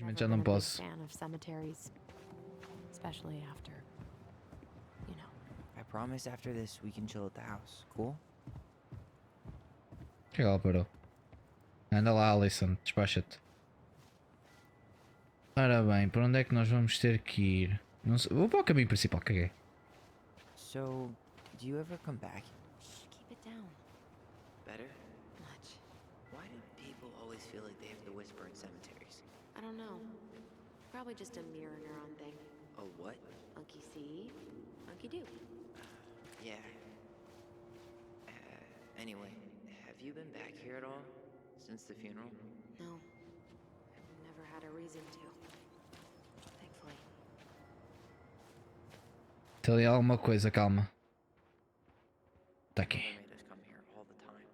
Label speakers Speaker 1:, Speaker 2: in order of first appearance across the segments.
Speaker 1: Infelizmente já não posso.
Speaker 2: Especially after, you know.
Speaker 3: I promise after this we can chill at the house. Cool?
Speaker 1: Que ela parou? Anda lá, Alison, despacha-te. Ora bem, para onde é que nós vamos ter que ir? Não sei, vou para o caminho principal, caguei.
Speaker 3: So, do you ever come back?
Speaker 2: Shh, keep it down.
Speaker 3: Better?
Speaker 2: Much.
Speaker 3: Why do people always feel like they have to whisper in cemeteries?
Speaker 2: I don't know. Probably just a mirror neuron thing.
Speaker 3: Oh, what?
Speaker 2: Monkey see, monkey do.
Speaker 3: Yeah. Anyway, have you been back here at all? Since the funeral?
Speaker 2: No. I've never had a reason to. Thankfully.
Speaker 1: Tem ali alguma coisa, calma. Tá aqui.
Speaker 3: They made us come here all the time.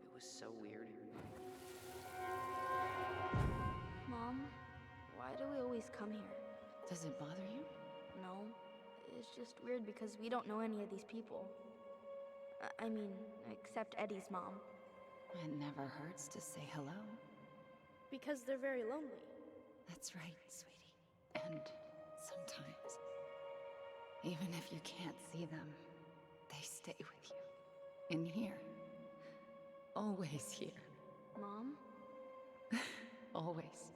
Speaker 3: It was so weird.
Speaker 4: Mom, why do we always come here?
Speaker 2: Does it bother you?
Speaker 4: No, it's just weird because we don't know any of these people. I mean, except Eddie's mom.
Speaker 2: It never hurts to say hello.
Speaker 4: Because they're very lonely.
Speaker 2: That's right, sweetie. And sometimes, even if you can't see them, they stay with you. In here. Always here.
Speaker 4: Mom?
Speaker 2: Always.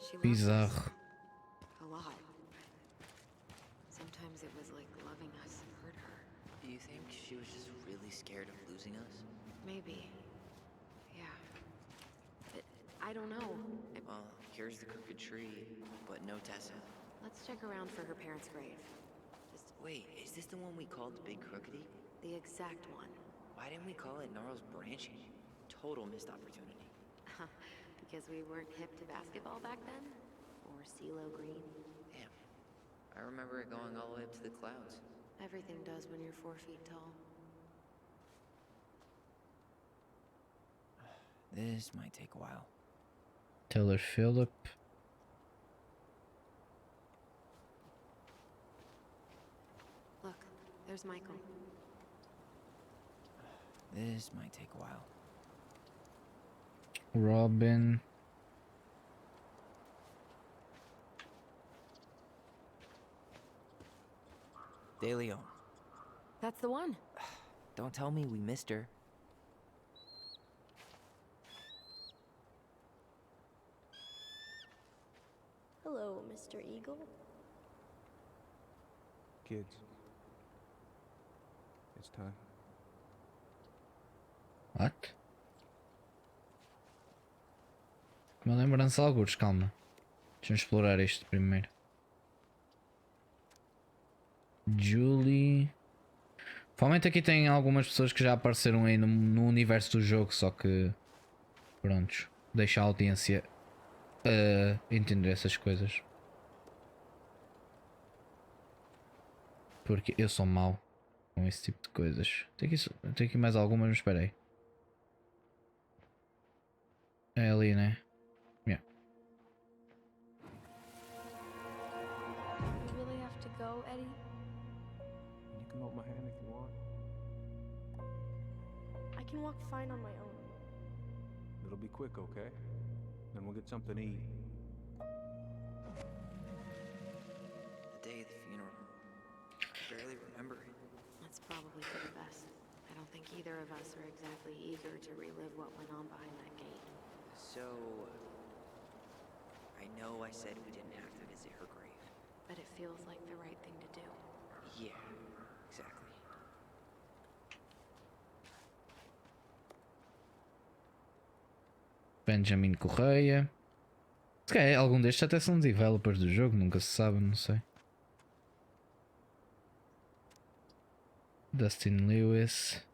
Speaker 2: She loves us
Speaker 1: Bizarro.
Speaker 2: a lot. Sometimes it was like loving us hurt her.
Speaker 3: Do you think she was just really scared of losing us?
Speaker 2: Maybe. Yeah. But I don't know.
Speaker 3: Well, here's the crooked tree, but no Tessa.
Speaker 2: Let's check around for her parents' grave. Just
Speaker 3: Wait, is this the one we called Big Crookedy?
Speaker 2: the exact one.
Speaker 3: Why didn't we call it Gnarls Branching? Total missed opportunity.
Speaker 2: Because we weren't hip to basketball back then? Or CeeLo Green?
Speaker 3: Damn. I remember it going all the way up to the clouds.
Speaker 2: Everything does when you're 4 feet tall.
Speaker 3: This might take a while.
Speaker 1: Taylor Phillip.
Speaker 2: Look, there's Michael.
Speaker 3: This might take a while.
Speaker 1: Robin.
Speaker 3: De Leon.
Speaker 2: That's the one.
Speaker 3: Don't tell me we missed her.
Speaker 4: Hello, Mr. Eagle.
Speaker 5: Kids. It's time.
Speaker 1: What? Uma lembrança de algures, calma. Deixa-me explorar isto primeiro. Julie. Provavelmente aqui tem algumas pessoas que já apareceram aí no universo do jogo, só que prontos, deixa a audiência entender essas coisas. Porque eu sou mau com esse tipo de coisas. Tem aqui mais algumas, mas espera aí. É ali, né? Yeah.
Speaker 4: You really have to go, Eddie?
Speaker 5: You can hold my hand if you want.
Speaker 4: I can walk fine on my own.
Speaker 5: It'll be quick, okay? Then we'll get something to eat.
Speaker 3: The day of the funeral. I barely remember it.
Speaker 2: That's probably for the best. I don't think either of us are exactly eager to relive what went on behind that gate.
Speaker 3: So, I know I said we didn't have to visit her grave.
Speaker 2: But it feels like the right thing to do.
Speaker 3: Yeah, exactly.
Speaker 1: Benjamin Correia. Se calhar algum destes até são developers do jogo, nunca se sabe, não sei. Dustin Lewis.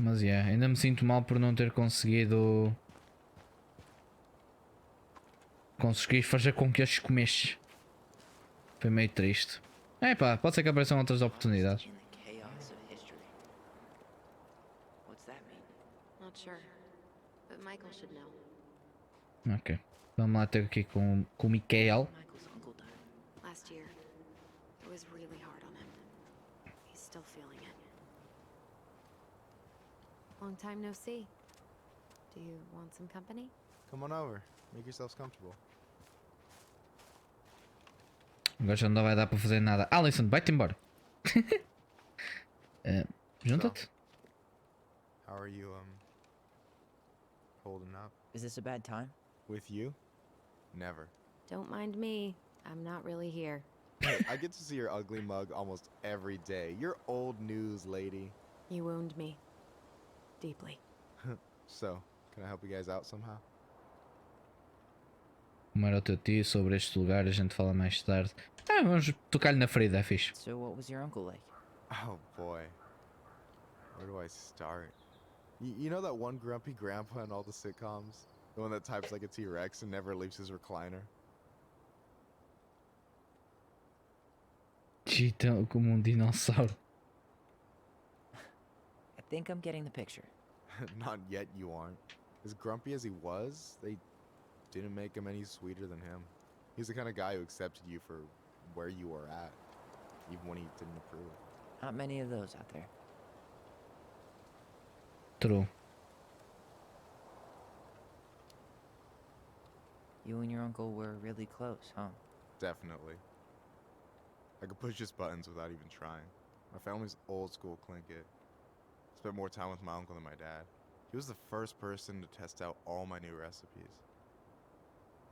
Speaker 1: Mas yeah, ainda me sinto mal por não ter conseguido fazer com que estes comestes. Foi meio triste. É pá, pode ser que apareçam outras oportunidades.
Speaker 3: In the chaos of history. What's that mean?
Speaker 2: Not sure. But Michael should know.
Speaker 1: Ok. Vamos lá ter aqui com o Michael.
Speaker 3: Michael's uncle died.
Speaker 2: Last year, it was really hard on him. He's still feeling it.
Speaker 6: Long time no see. Do you want some company?
Speaker 7: Come on over. Make yourselves comfortable.
Speaker 1: Agora já não vai dar para fazer nada. Alison, vai-te embora. Junta-te.
Speaker 7: How are you, holding up?
Speaker 3: Is this a bad time?
Speaker 7: With you? Never.
Speaker 6: Don't mind me. I'm not really here.
Speaker 7: Hey, I get to see your ugly mug almost every day. You're old news, lady.
Speaker 6: You wound me. Deeply.
Speaker 7: So, can I help you guys out somehow?
Speaker 1: Como era o teu tio sobre este lugar, a gente fala mais tarde. Vamos tocar-lhe na ferida, é fixe.
Speaker 3: So what was your uncle like?
Speaker 7: Oh boy. Where do I start? You know that one grumpy grandpa in all the sitcoms? The one that types like a T-Rex and never leaves his recliner?
Speaker 1: Então, como um dinossauro.
Speaker 3: I think I'm getting the picture.
Speaker 7: Not yet you aren't. As grumpy as he was, they didn't make him any sweeter than him. He's the kind of guy who accepted you for where you were at, even when he didn't approve.
Speaker 3: Not many of those out there.
Speaker 1: True.
Speaker 3: You and your uncle were really close, huh?
Speaker 7: Definitely. I could push his buttons without even trying. My family's old school Clinkit. Spent more time with my uncle than my dad. He was the first person to test out all my new recipes.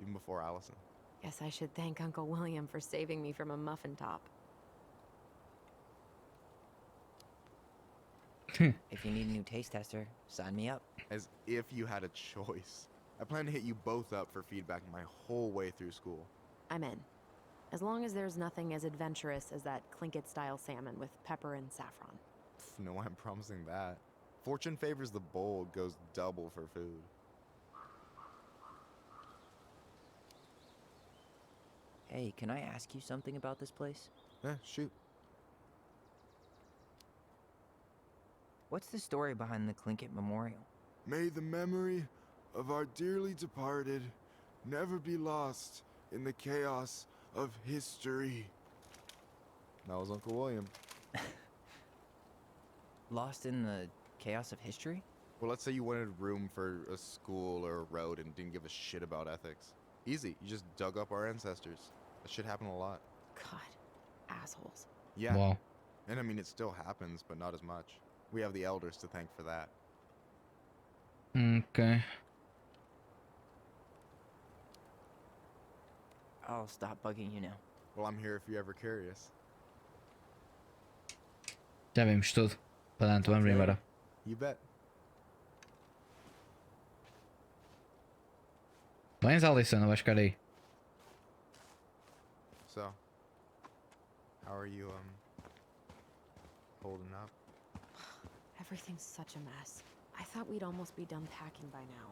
Speaker 7: Even before Allison.
Speaker 6: Guess I should thank Uncle William for saving me from a muffin top.
Speaker 3: If you need a new taste tester, sign me up.
Speaker 7: As if you had a choice. I plan to hit you both up for feedback my whole way through school.
Speaker 6: I'm in. As long as there's nothing as adventurous as that Clinkit-style salmon with pepper and saffron.
Speaker 7: No way I'm promising that. Fortune favors the bold, goes double for food.
Speaker 3: Hey, can I ask you something about this place?
Speaker 7: Shoot.
Speaker 3: What's the story behind the Clinkit Memorial?
Speaker 7: May the memory of our dearly departed never be lost in the chaos of history. That was Uncle William.
Speaker 3: Lost in the chaos of history?
Speaker 7: Well, let's say you wanted room for a school or a road and didn't give a shit about ethics. Easy, you just dug up our ancestors. That shit happened a lot.
Speaker 6: God, assholes.
Speaker 7: Yeah,
Speaker 1: Wow.
Speaker 7: and I mean, it still happens, but not as much. We have the elders to thank for that.
Speaker 1: Ok.
Speaker 3: I'll stop bugging you now.
Speaker 7: Well, I'm here if you're ever curious.
Speaker 1: Já vimos tudo. Portanto, vamos embora.
Speaker 7: You bet.
Speaker 1: Vens, Alison, não vais ficar aí.
Speaker 7: So, how are you, holding up?
Speaker 6: Everything's such a mess. I thought we'd almost be done packing by now.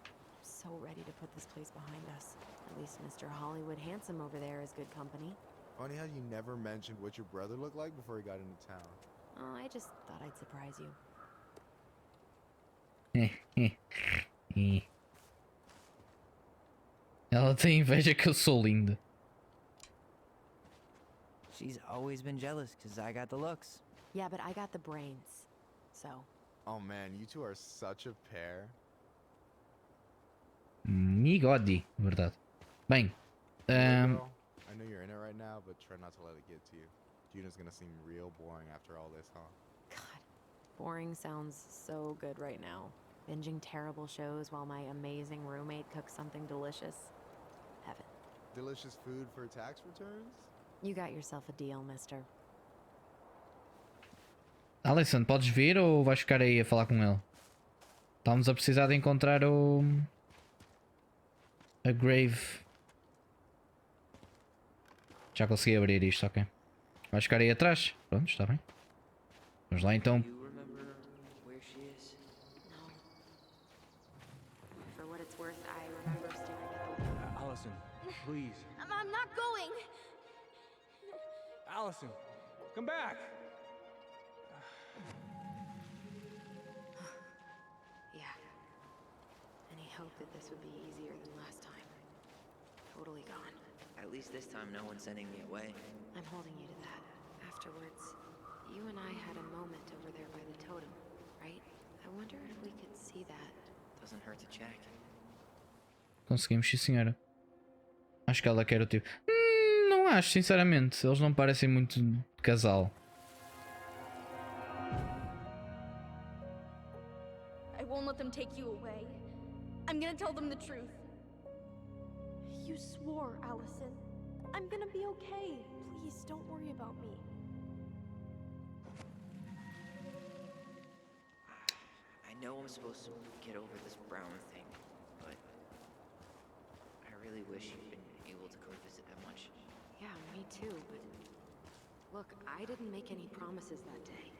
Speaker 6: I'm so ready to put this place behind us. At least Mr. Hollywood Handsome over there is good company.
Speaker 7: Funny how you never mentioned what your brother looked like before he got into town.
Speaker 6: Oh, I just thought I'd surprise you.
Speaker 1: Ela tem inveja que eu sou lindo.
Speaker 3: She's always been jealous because I got the looks.
Speaker 6: Yeah, but I got the brains. So,
Speaker 7: Oh man, you two are such a pair.
Speaker 1: Migodi, verdade. Bem,
Speaker 7: Girl, I know you're in it right now, but try not to let it get to you. Juna's gonna seem real boring after all this, huh?
Speaker 6: God, boring sounds so good right now. Binging terrible shows while my amazing roommate cooks something delicious. Heaven.
Speaker 7: Delicious food for tax returns?
Speaker 6: You got yourself a deal, mister.
Speaker 1: Alison, podes vir ou vais ficar aí a falar com ele? Estamos a precisar de encontrar a Grave. Já consegui abrir isto, ok. Vais ficar aí atrás? Pronto, está bem. Vamos lá então.
Speaker 3: You remember where she is?
Speaker 6: No. For what it's worth, I remember staring at the window.
Speaker 5: Allison, please.
Speaker 4: I'm not going.
Speaker 5: Allison, come back.
Speaker 6: Yeah. Any hope that this would be easier than last time? Totally gone.
Speaker 3: At least this time no one's sending me away.
Speaker 6: I'm holding you to that. Afterwards, you and I had a moment over there by the totem, right? I wonder if we could see that.
Speaker 3: Doesn't hurt to check.
Speaker 1: Conseguimos, sim senhora. Acho que ela quer o tipo. Não acho, sinceramente. Eles não parecem muito de casal.
Speaker 4: I won't let them take you away. I'm gonna tell them the truth. You swore, Allison. I'm gonna be okay. Please don't worry about me.
Speaker 3: I know I'm supposed to get over this Brown thing, but I really wish you'd been able to come visit that much.
Speaker 6: Yeah, me too, but look, I didn't make any promises that day.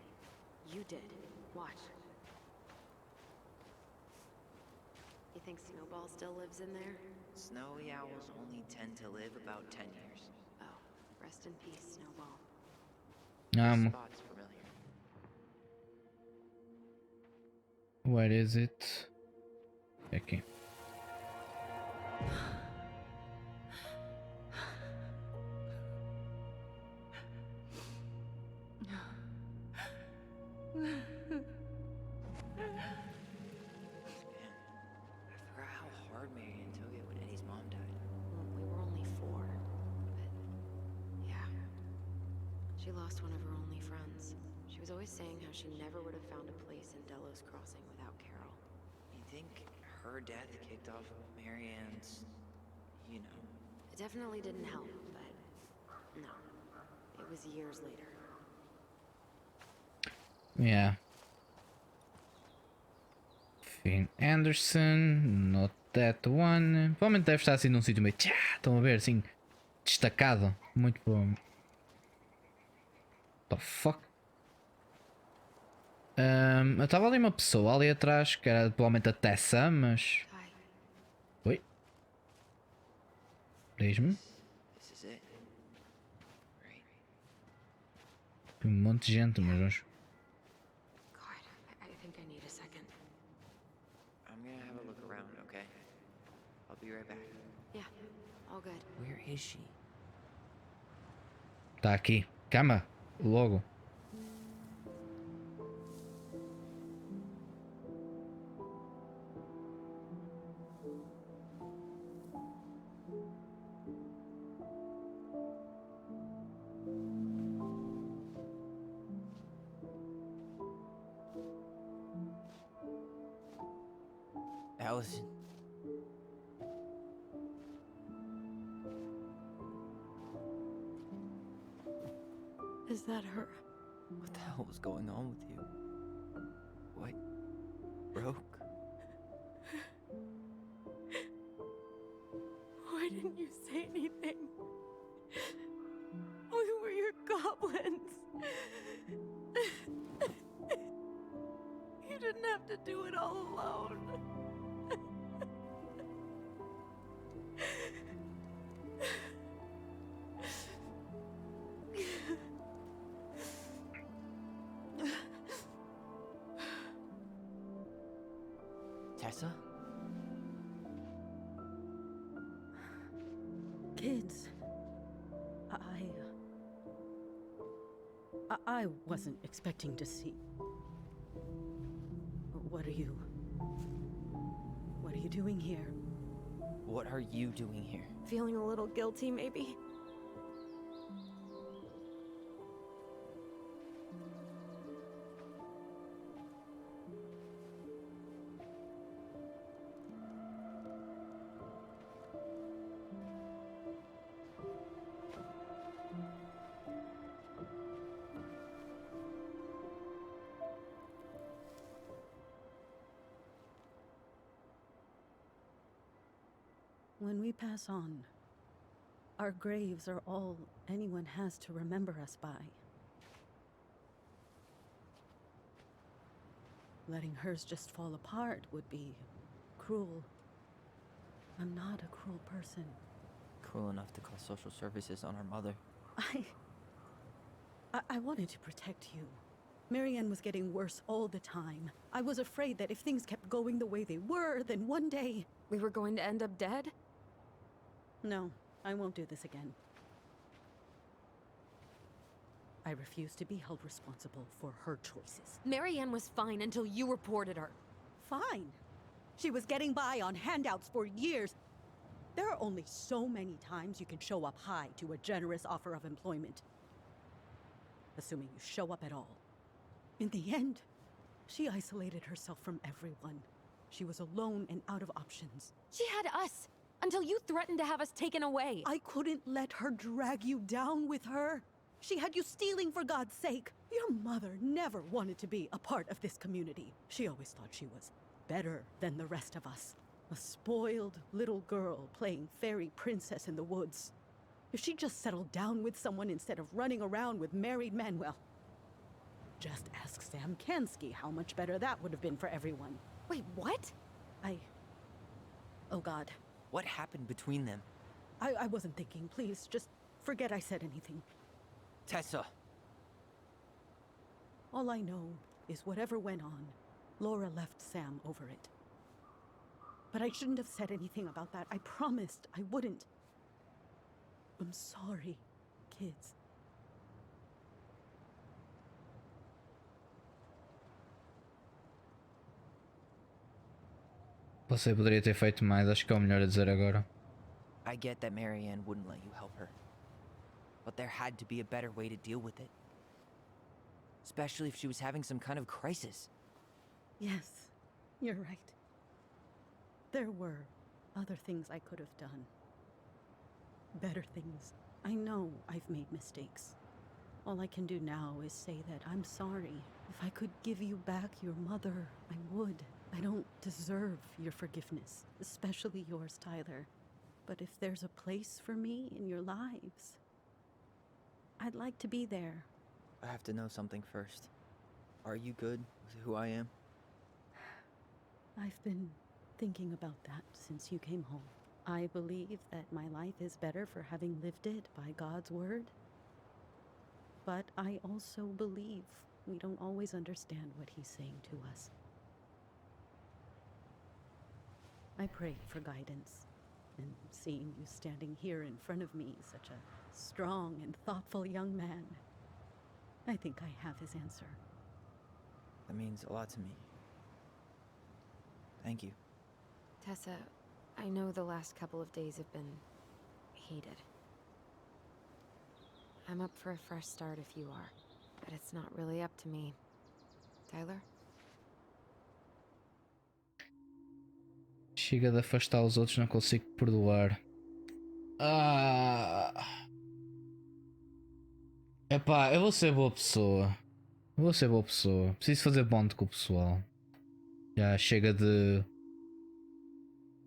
Speaker 6: You did. Watch. You think Snowball still lives in there?
Speaker 3: Snowy owls only tend to live about 10 years.
Speaker 6: Oh, rest in peace, Snowball.
Speaker 3: This spot's familiar.
Speaker 1: Where is it? Aqui.
Speaker 3: I forgot how hard Marianne took it when Eddie's mom died.
Speaker 6: Well, we were only 4, but yeah. She lost one of her only friends. She was always saying how she never would have found a place in Delos Crossing without Carol.
Speaker 3: You think her death kicked off Marianne's, you know?
Speaker 6: It definitely didn't help, but no. It was years later.
Speaker 1: Yeah. Finn Anderson, not that one. Provavelmente deve estar assim num sítio meio. Tchá, estão a ver assim. Destacado. Muito bom. The fuck? Eu estava ali uma pessoa ali atrás que era provavelmente a Tessa, mas.
Speaker 6: Hi.
Speaker 1: Oi? Diz-me.
Speaker 3: This is it. Right?
Speaker 1: Um monte de gente, mas vamos.
Speaker 6: God, I think I need a second.
Speaker 3: I'm gonna have a look around, okay? I'll be right back.
Speaker 6: Yeah, all good.
Speaker 3: Where is she?
Speaker 1: Tá aqui. Calma. Logo.
Speaker 3: Allison.
Speaker 6: Is that her?
Speaker 3: What the hell was going on with you? What? Broke?
Speaker 6: Why didn't you say anything? We were your goblins. You didn't have to do it all alone.
Speaker 3: Tessa?
Speaker 8: Kids, I wasn't expecting to see. What are you doing here?
Speaker 3: What are you doing here?
Speaker 6: Feeling a little guilty, maybe?
Speaker 8: When we pass on, our graves are all anyone has to remember us by. Letting hers just fall apart would be cruel. I'm not a cruel person.
Speaker 3: Cruel enough to call social services on our mother.
Speaker 8: I wanted to protect you. Marianne was getting worse all the time. I was afraid that if things kept going the way they were, then one day...
Speaker 6: We were going to end up dead?
Speaker 8: No, I won't do this again. I refuse to be held responsible for her choices.
Speaker 6: Marianne was fine until you reported her.
Speaker 8: Fine. She was getting by on handouts for years. There are only so many times you can show up high to a generous offer of employment. Assuming you show up at all. In the end, she isolated herself from everyone. She was alone and out of options.
Speaker 6: She had us until you threatened to have us taken away.
Speaker 8: I couldn't let her drag you down with her. She had you stealing for God's sake. Your mother never wanted to be a part of this community. She always thought she was better than the rest of us. A spoiled little girl playing fairy princess in the woods. If she just settled down with someone instead of running around with married men, well, just ask Sam Kansky how much better that would have been for everyone.
Speaker 6: Wait, what?
Speaker 8: Oh God.
Speaker 3: What happened between them?
Speaker 8: I wasn't thinking. Please, just forget I said anything.
Speaker 3: Tessa!
Speaker 8: All I know is whatever went on, Laura left Sam over it. But I shouldn't have said anything about that. I promised I wouldn't. I'm sorry, kids.
Speaker 1: Você poderia ter feito mais, acho que é o melhor a dizer agora.
Speaker 3: I get that Marianne wouldn't let you help her. But there had to be a better way to deal with it. Especially if she was having some kind of crisis.
Speaker 8: Yes, you're right. There were other things I could have done. Better things. I know I've made mistakes. All I can do now is say that I'm sorry. If I could give you back your mother, I would. I don't deserve your forgiveness, especially yours, Tyler. But if there's a place for me in your lives, I'd like to be there.
Speaker 3: I have to know something first. Are you good with who I am?
Speaker 8: I've been thinking about that since you came home. I believe that my life is better for having lived it by God's word. But I also believe we don't always understand what he's saying to us. I pray for guidance, and seeing you standing here in front of me, such a strong and thoughtful young man, I think I have his answer.
Speaker 3: That means a lot to me. Thank you.
Speaker 6: Tessa, I know the last couple of days have been heated. I'm up for a fresh start if you are, but it's not really up to me. Tyler?
Speaker 1: Chega de afastar os outros, não consigo perdoar. Epá, eu vou ser boa pessoa. Eu vou ser boa pessoa. Preciso fazer bonde com o pessoal. Já chega de...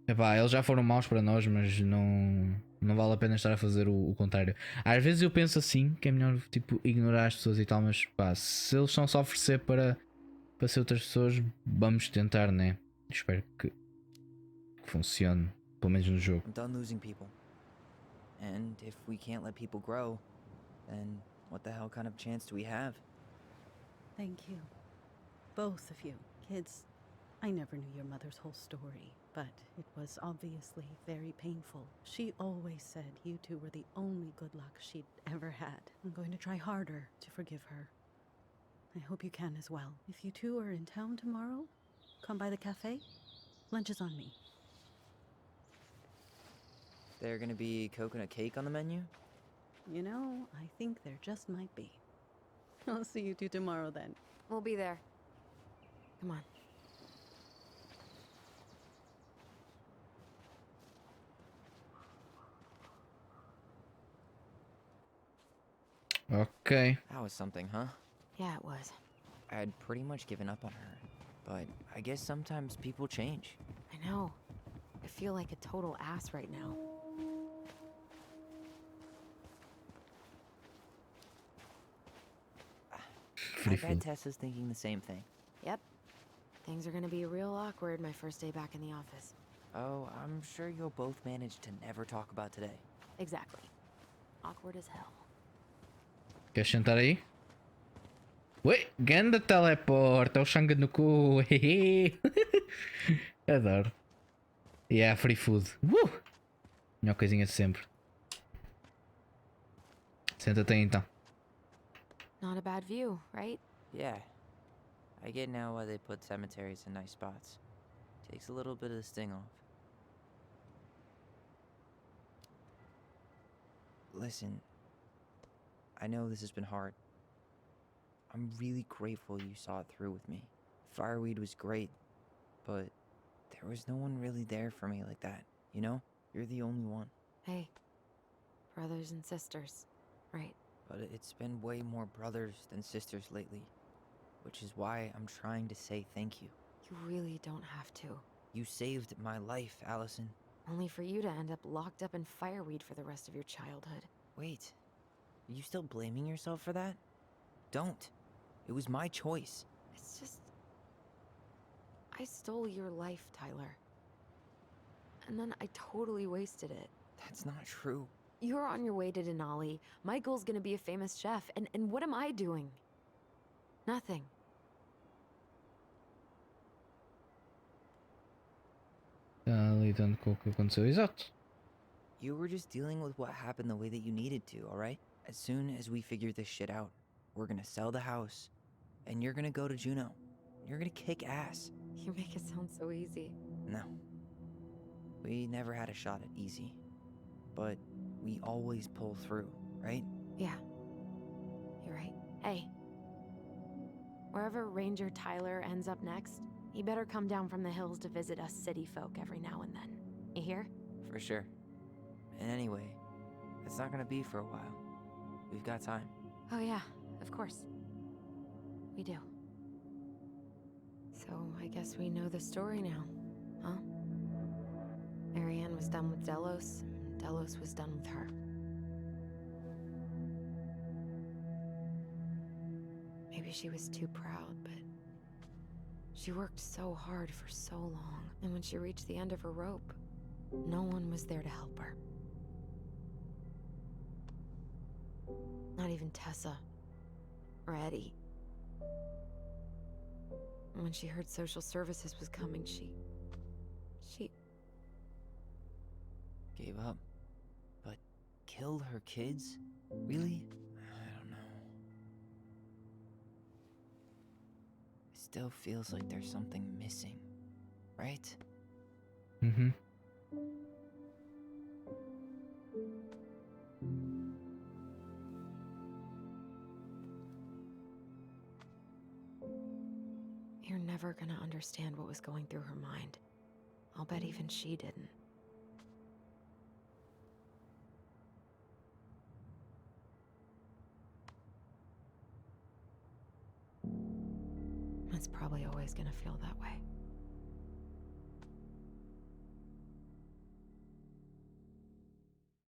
Speaker 1: Epá, eles já foram maus para nós, mas não vale a pena estar a fazer o contrário. Às vezes eu penso assim, que é melhor tipo, ignorar as pessoas e tal, mas pá, se eles estão só a oferecer para ser outras pessoas, vamos tentar, né? Espero que funcione, pelo menos no jogo.
Speaker 3: I'm done losing people. And if we can't let people grow, then what the hell kind of chance do we have?
Speaker 8: Thank you. Both of you. Kids, I never knew your mother's whole story, but it was obviously very painful. She always said you two were the only good luck she'd ever had. I'm going to try harder to forgive her. I hope you can as well. If you two are in town tomorrow, come by the cafe. Lunch is on me.
Speaker 3: There gonna be coconut cake on the menu?
Speaker 8: You know, I think there just might be. I'll see you two tomorrow then.
Speaker 6: We'll be there. Come on.
Speaker 1: Ok.
Speaker 3: That was something, huh?
Speaker 6: Yeah, it was.
Speaker 3: I had pretty much given up on her, but I guess sometimes people change.
Speaker 6: I know. I feel like a total ass right now.
Speaker 3: I bet Tessa's thinking the same thing.
Speaker 6: Yep. Things are gonna be real awkward my first day back in the office.
Speaker 3: Oh, I'm sure you'll both manage to never talk about today.
Speaker 6: Exactly. Awkward as hell.
Speaker 1: Queres sentar aí? Ui, ganda teleporta, o sangue no cu. Adoro. E é free food. Melhor coisinha de sempre. Senta-te aí então.
Speaker 6: Not a bad view, right?
Speaker 3: Yeah. I get now why they put cemeteries in nice spots. Takes a little bit of the sting off. Listen, I know this has been hard. I'm really grateful you saw it through with me. Fireweed was great, but there was no one really there for me like that, you know? You're the only one.
Speaker 6: Hey, brothers and sisters, right?
Speaker 3: But it's been way more brothers than sisters lately, which is why I'm trying to say thank you.
Speaker 6: You really don't have to.
Speaker 3: You saved my life, Allison.
Speaker 6: Only for you to end up locked up in fireweed for the rest of your childhood.
Speaker 3: Wait, are you still blaming yourself for that? Don't. It was my choice.
Speaker 6: It's just... I stole your life, Tyler. And then I totally wasted it.
Speaker 3: That's not true.
Speaker 6: You're on your way to Denali. Michael's gonna be a famous chef. And what am I doing? Nothing.
Speaker 1: Está lidando com o que aconteceu, exato.
Speaker 3: You were just dealing with what happened the way that you needed to, alright? As soon as we figure this shit out, we're gonna sell the house, and you're gonna go to Juneau. You're gonna kick ass.
Speaker 6: You make it sound so easy.
Speaker 3: No. We never had a shot at easy. But we always pull through, right?
Speaker 6: Yeah. You're right. Hey. Wherever Ranger Tyler ends up next, he better come down from the hills to visit us city folk every now and then. You hear?
Speaker 3: For sure. And anyway, it's not gonna be for a while. We've got time.
Speaker 6: Oh yeah, of course. We do. So I guess we know the story now, huh? Marianne was done with Delos, and Delos was done with her. Maybe she was too proud, but she worked so hard for so long, and when she reached the end of her rope, no one was there to help her. Not even Tessa or Eddie. And when she heard social services was coming, she
Speaker 3: Gave up. But killed her kids? Really? I don't know. It still feels like there's something missing, right?
Speaker 1: Mm-hmm.
Speaker 6: You're never gonna understand what was going through her mind. I'll bet even she didn't. It's probably always gonna feel that way.